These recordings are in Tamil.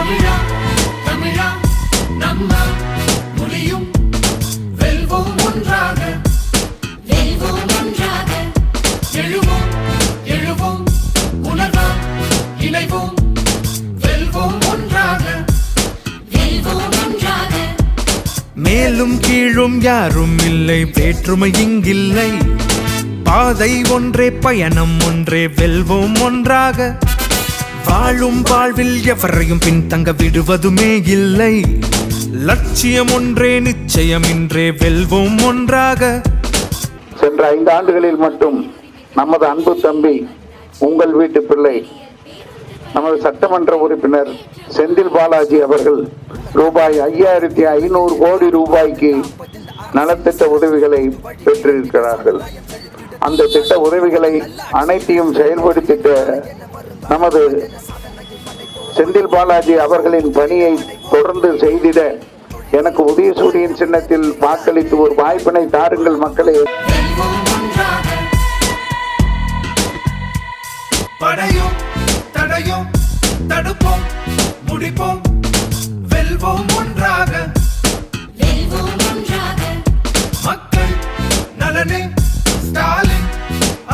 தமிழா தமிழா நம்ம மொழியும் வெல்வோம் ஒன்றாக எழுவோம் எழுவோம் உணர்வாம் இணைவோம் வெல்வோம் ஒன்றாக மேலும் கீழும் யாரும் இல்லை, வேற்றுமை இங்கில்லை. பாதை ஒன்றே, பயணம் ஒன்றே, வெல்வோம் ஒன்றாக. வாழும் வாழ்வில் எவரையும் பின்தங்க விடுவதுமே இல்லை. லட்சியம் ஒன்றே, நிச்சயமின்றே, வெல்வோம் ஒன்றாக. சென்ற 5 ஆண்டுகளில் மட்டும் நமது அன்பு தம்பி, உங்கள் வீட்டு பிள்ளை, நமது சட்டமன்ற உறுப்பினர் செந்தில் பாலாஜி அவர்கள் ரூபாய் 5500 கோடி ரூபாய்க்கு நலத்திட்ட உதவிகளை பெற்றிருக்கிறார்கள். அந்த திட்ட உதவிகளை அனைத்தையும் செயல்படுத்திட்ட நமது செந்தில் பாலாஜி அவர்களின் பணியை தொடர்ந்து செய்திட எனக்கு உதயசூரியன் சின்னத்தில் வாக்களித்து ஒரு வாய்ப்பினை தாருங்கள் மக்களே. படையும் தடையும் தடுப்போம், முடிப்போம், வெல்வோம் ஒன்றாக. மக்கள் நலனே ஸ்டாலின்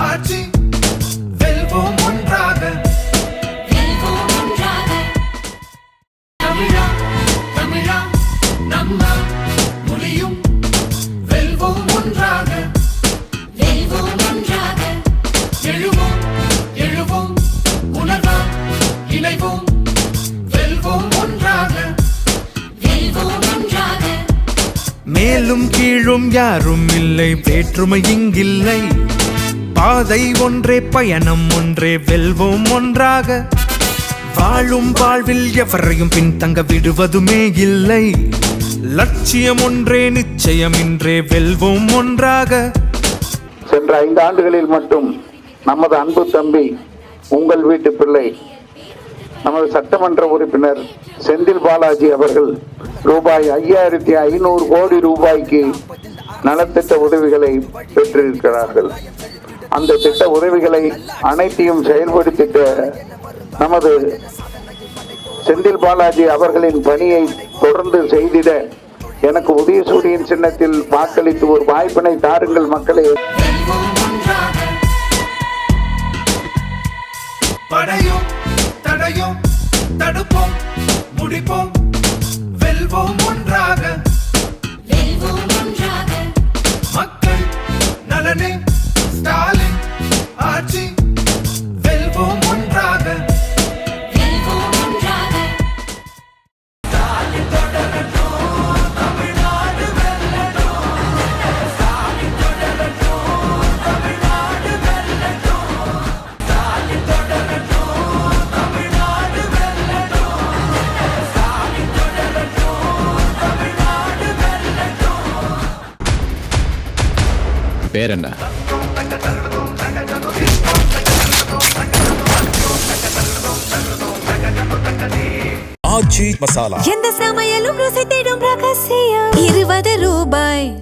ஆட்சி, வெல்வோம் ஒன்றாக. தமிழா தமிழா நம்ம மொழியும் வெல்வோம் ஒன்றாக எழுவோம் எழுவோம் உணர்வாம் இணைவோம் வெல்வோம் ஒன்றாக மேலும் கீழும் யாரும் இல்லை, வேற்றுமை இங்கில்லை. பாதை ஒன்றே, பயணம் ஒன்றே, வெல்வோம் ஒன்றாக. வாழும் வாழ்வில் எவரையும் பின்தங்க விடுவதுமே இல்லை. லட்சியம் ஒன்றே, நிச்சயமின்றே, வெல்வோம் ஒன்றாக. சென்ற 5 ஆண்டுகளில் மட்டும் நமது அன்பு தம்பி, உங்கள் வீட்டு பிள்ளை, நமது சட்டமன்ற உறுப்பினர் செந்தில் பாலாஜி அவர்கள் ரூபாய் 5500 கோடி ரூபாய்க்கு நலத்திட்ட உதவிகளை பெற்றிருக்கிறார்கள். அந்த திட்ட உதவிகளை அனைத்தையும் செயல்படுத்திட்ட நமது செந்தில் பாலாஜி அவர்களின் பணியை தொடர்ந்து செய்திட எனக்கு உதயசூரியன் சின்னத்தில் வாக்களித்து ஒரு வாய்ப்பினை தாருங்கள் மக்களே. படையும் தடையும் தடுப்போம், முடிப்போம், வெல்வோம் ஒன்றாக. மக்கள் நலனே ஸ்டாலின் ஆட்சி, வெல்வோம் ஒன்றாக. பேர் என்ன? ஆச்சி மசாலா. எந்த சமையலும் ருசி தேடும் ரகசியம். 20 ரூபாய்.